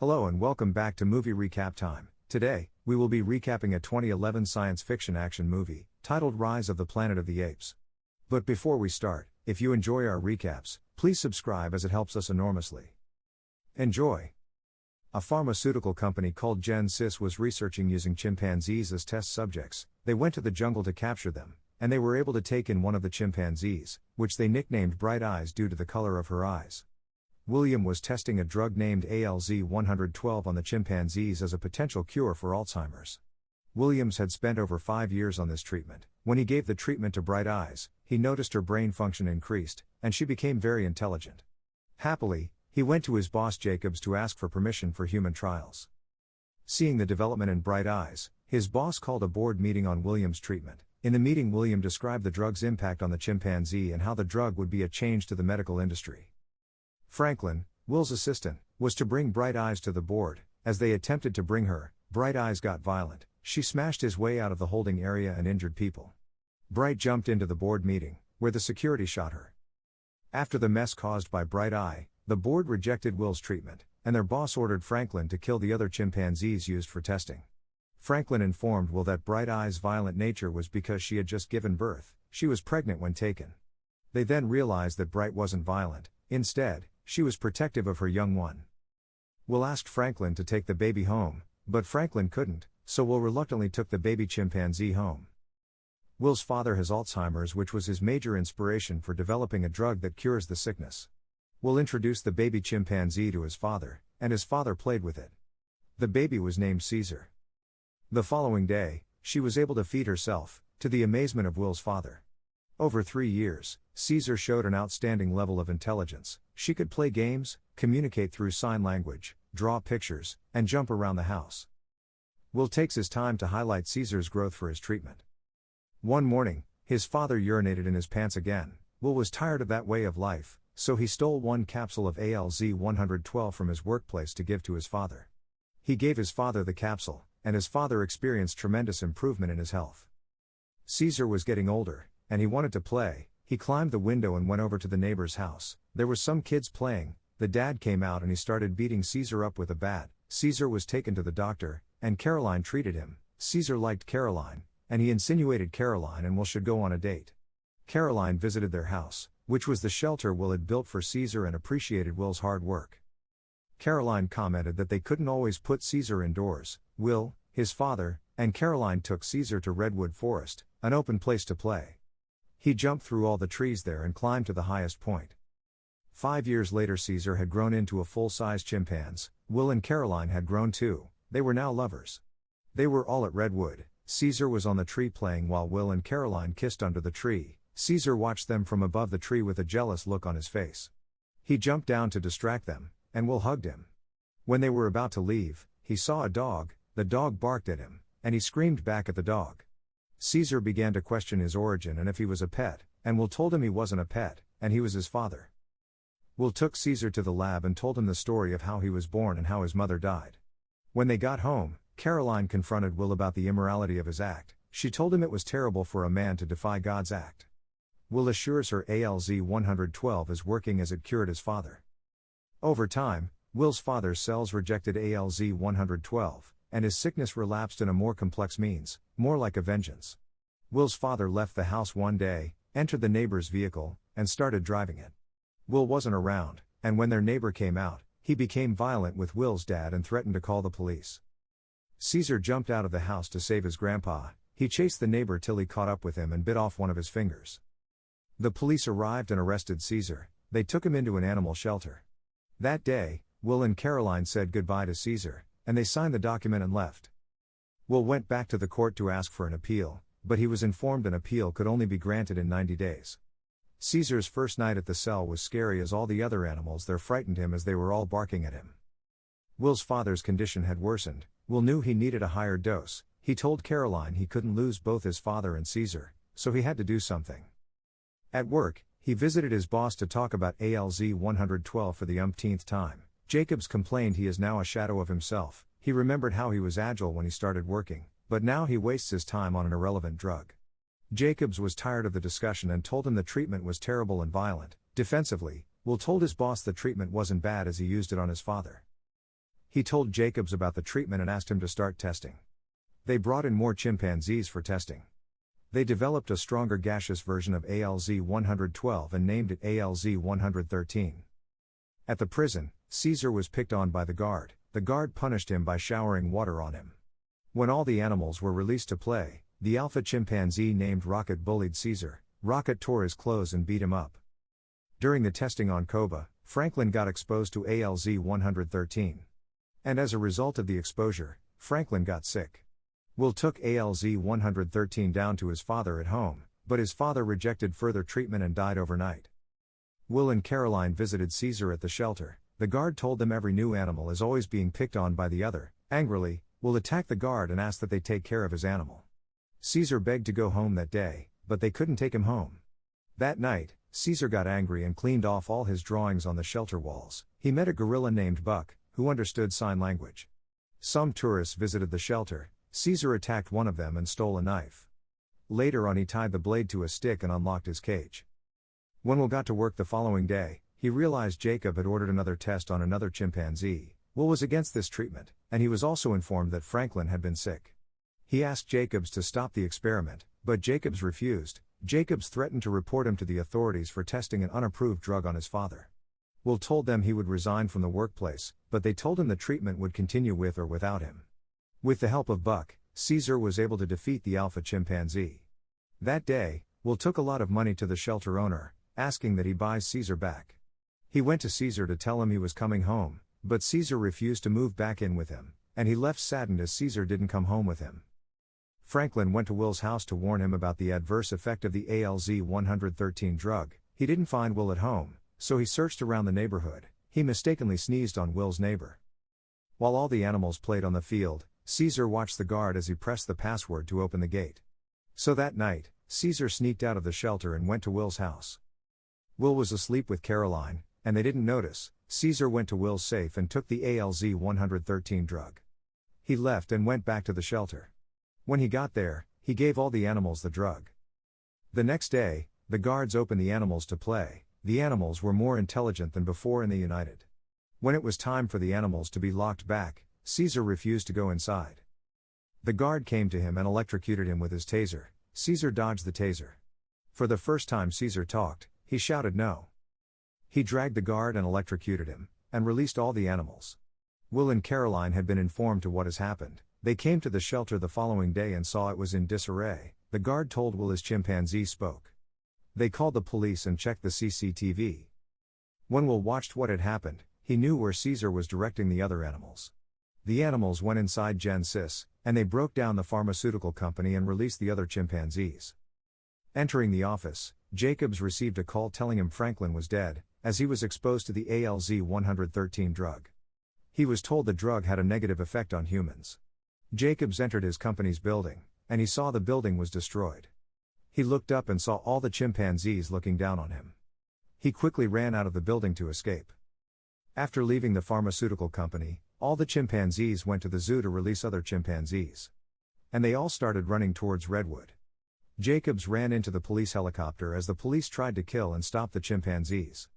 Hello and welcome back to Movie Recap Time. Today, we will be recapping a 2011 science fiction action movie, titled Rise of the Planet of the Apes. But before we start, if you enjoy our recaps, please subscribe as it helps us enormously. Enjoy! A pharmaceutical company called Gen-Sys was researching using chimpanzees as test subjects. They went to the jungle to capture them, and they were able to take in one of the chimpanzees, which they nicknamed Bright Eyes due to the color of her eyes. William was testing a drug named ALZ-112 on the chimpanzees as a potential cure for Alzheimer's. Williams had spent over 5 years on this treatment. When he gave the treatment to Bright Eyes, he noticed her brain function increased, and she became very intelligent. Happily, he went to his boss Jacobs to ask for permission for human trials. Seeing the development in Bright Eyes, his boss called a board meeting on William's treatment. In the meeting, William described the drug's impact on the chimpanzee and how the drug would be a change to the medical industry. Franklin, Will's assistant, was to bring Bright Eyes to the board. As they attempted to bring her, Bright Eyes got violent. She smashed his way out of the holding area and injured people. Bright jumped into the board meeting, where the security shot her. After the mess caused by Bright Eye, the board rejected Will's treatment, and their boss ordered Franklin to kill the other chimpanzees used for testing. Franklin informed Will that Bright Eye's violent nature was because she had just given birth. She was pregnant when taken. They then realized that Bright wasn't violent. Instead, she was protective of her young one. Will asked Franklin to take the baby home, but Franklin couldn't, so Will reluctantly took the baby chimpanzee home. Will's father has Alzheimer's, which was his major inspiration for developing a drug that cures the sickness. Will introduced the baby chimpanzee to his father, and his father played with it. The baby was named Caesar. The following day, she was able to feed herself, to the amazement of Will's father. Over 3 years, Caesar showed an outstanding level of intelligence. She could play games, communicate through sign language, draw pictures, and jump around the house. Will takes his time to highlight Caesar's growth for his treatment. One morning, his father urinated in his pants again. Will was tired of that way of life, so he stole one capsule of ALZ-112 from his workplace to give to his father. He gave his father the capsule, and his father experienced tremendous improvement in his health. Caesar was getting older, and he wanted to play. He climbed the window and went over to the neighbor's house. There were some kids playing. The dad came out and he started beating Caesar up with a bat. Caesar was taken to the doctor, and Caroline treated him. Caesar liked Caroline, and he insinuated Caroline and Will should go on a date. Caroline visited their house, which was the shelter Will had built for Caesar, and appreciated Will's hard work. Caroline commented that they couldn't always put Caesar indoors. Will, his father, and Caroline took Caesar to Redwood Forest, an open place to play. He jumped through all the trees there and climbed to the highest point. 5 years later, Caesar had grown into a full-size chimpanzee. Will and Caroline had grown too. They were now lovers. They were all at Redwood. Caesar was on the tree playing while Will and Caroline kissed under the tree. Caesar watched them from above the tree with a jealous look on his face. He jumped down to distract them, and Will hugged him. When they were about to leave, he saw a dog. The dog barked at him, and he screamed back at the dog. Caesar began to question his origin and if he was a pet, and Will told him he wasn't a pet, and he was his father. Will took Caesar to the lab and told him the story of how he was born and how his mother died. When they got home, Caroline confronted Will about the immorality of his act. She told him it was terrible for a man to defy God's act. Will assures her ALZ-112 is working as it cured his father. Over time, Will's father's cells rejected ALZ-112, and his sickness relapsed in a more complex means, more like a vengeance. Will's father left the house one day, entered the neighbor's vehicle, and started driving it. Will wasn't around, and when their neighbor came out, he became violent with Will's dad and threatened to call the police. Caesar jumped out of the house to save his grandpa. He chased the neighbor till he caught up with him and bit off one of his fingers. The police arrived and arrested Caesar. They took him into an animal shelter. That day, Will and Caroline said goodbye to Caesar, and they signed the document and left. Will went back to the court to ask for an appeal, but he was informed an appeal could only be granted in 90 days. Caesar's first night at the cell was scary as all the other animals there frightened him as they were all barking at him. Will's father's condition had worsened. Will knew he needed a higher dose. He told Caroline he couldn't lose both his father and Caesar, so he had to do something. At work, he visited his boss to talk about ALZ-112 for the umpteenth time. Jacobs complained he is now a shadow of himself. He remembered how he was agile when he started working, but now he wastes his time on an irrelevant drug. Jacobs was tired of the discussion and told him the treatment was terrible and violent. Defensively, Will told his boss the treatment wasn't bad as he used it on his father. He told Jacobs about the treatment and asked him to start testing. They brought in more chimpanzees for testing. They developed a stronger gaseous version of ALZ-112 and named it ALZ-113. At the prison, Caesar was picked on by the guard. The guard punished him by showering water on him. When all the animals were released to play, the alpha chimpanzee named Rocket bullied Caesar. Rocket tore his clothes and beat him up. During the testing on Koba, Franklin got exposed to ALZ-113. And as a result of the exposure, Franklin got sick. Will took ALZ-113 down to his father at home, but his father rejected further treatment and died overnight. Will and Caroline visited Caesar at the shelter. The guard told them every new animal is always being picked on by the other. Angrily, Will attacked the guard and asked that they take care of his animal. Caesar begged to go home that day, but they couldn't take him home. That night, Caesar got angry and cleaned off all his drawings on the shelter walls. He met a gorilla named Buck, who understood sign language. Some tourists visited the shelter. Caesar attacked one of them and stole a knife. Later on, he tied the blade to a stick and unlocked his cage. When Will got to work the following day, he realized Jacob had ordered another test on another chimpanzee. Will was against this treatment, and he was also informed that Franklin had been sick. He asked Jacobs to stop the experiment, but Jacobs refused. Jacobs threatened to report him to the authorities for testing an unapproved drug on his father. Will told them he would resign from the workplace, but they told him the treatment would continue with or without him. With the help of Buck, Caesar was able to defeat the alpha chimpanzee. That day, Will took a lot of money to the shelter owner, asking that he buys Caesar back. He went to Caesar to tell him he was coming home, but Caesar refused to move back in with him, and he left saddened as Caesar didn't come home with him. Franklin went to Will's house to warn him about the adverse effect of the ALZ-113 drug. He didn't find Will at home, so he searched around the neighborhood. He mistakenly sneezed on Will's neighbor. While all the animals played on the field, Caesar watched the guard as he pressed the password to open the gate. So that night, Caesar sneaked out of the shelter and went to Will's house. Will was asleep with Caroline, and they didn't notice. Caesar went to Will's safe and took the ALZ-113 drug. He left and went back to the shelter. When he got there, he gave all the animals the drug. The next day, the guards opened the animals to play. The animals were more intelligent than before and they united. When it was time for the animals to be locked back, Caesar refused to go inside. The guard came to him and electrocuted him with his taser. Caesar dodged the taser. For the first time Caesar talked, he shouted no. He dragged the guard and electrocuted him, and released all the animals. Will and Caroline had been informed to what has happened. They came to the shelter the following day and saw it was in disarray. The guard told Will his chimpanzee spoke. They called the police and checked the CCTV. When Will watched what had happened, he knew where Caesar was directing the other animals. The animals went inside Genesis, and they broke down the pharmaceutical company and released the other chimpanzees. Entering the office, Jacobs received a call telling him Franklin was dead, as he was exposed to the ALZ-113 drug. He was told the drug had a negative effect on humans. Jacobs entered his company's building, and he saw the building was destroyed. He looked up and saw all the chimpanzees looking down on him. He quickly ran out of the building to escape. After leaving the pharmaceutical company, all the chimpanzees went to the zoo to release other chimpanzees. And they all started running towards Redwood. Jacobs ran into the police helicopter as the police tried to kill and stop the chimpanzees.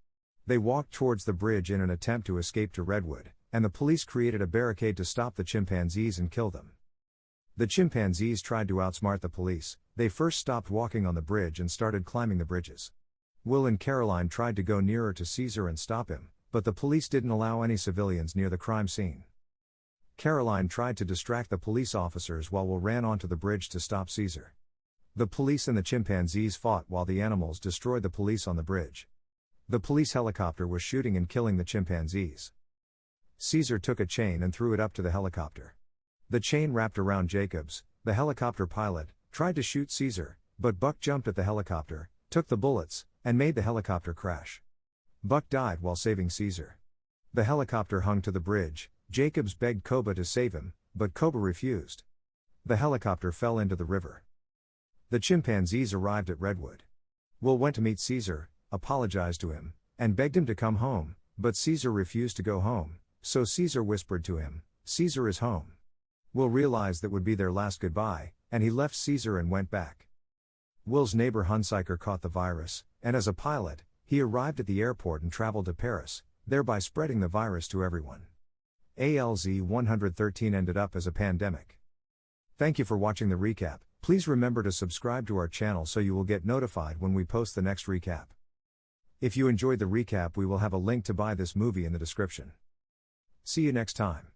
They walked towards the bridge in an attempt to escape to Redwood, and the police created a barricade to stop the chimpanzees and kill them. The chimpanzees tried to outsmart the police. They first stopped walking on the bridge and started climbing the bridges. Will and Caroline tried to go nearer to Caesar and stop him, but the police didn't allow any civilians near the crime scene. Caroline tried to distract the police officers while Will ran onto the bridge to stop Caesar. The police and the chimpanzees fought while the animals destroyed the police on the bridge. The police helicopter was shooting and killing the chimpanzees. Caesar took a chain and threw it up to the helicopter. The chain wrapped around Jacobs. The helicopter pilot tried to shoot Caesar, but Buck jumped at the helicopter, took the bullets, and made the helicopter crash. Buck died while saving Caesar. The helicopter hung to the bridge. Jacobs begged Koba to save him, but Koba refused. The helicopter fell into the river. The chimpanzees arrived at Redwood. Will went to meet Caesar, apologized to him, and begged him to come home, but Caesar refused to go home, so Caesar whispered to him, "Caesar is home." Will realized that would be their last goodbye, and he left Caesar and went back. Will's neighbor Hunsiker caught the virus, and as a pilot, he arrived at the airport and traveled to Paris, thereby spreading the virus to everyone. ALZ 113 ended up as a pandemic. Thank you for watching the recap. Please remember to subscribe to our channel so you will get notified when we post the next recap. If you enjoyed the recap, we will have a link to buy this movie in the description. See you next time.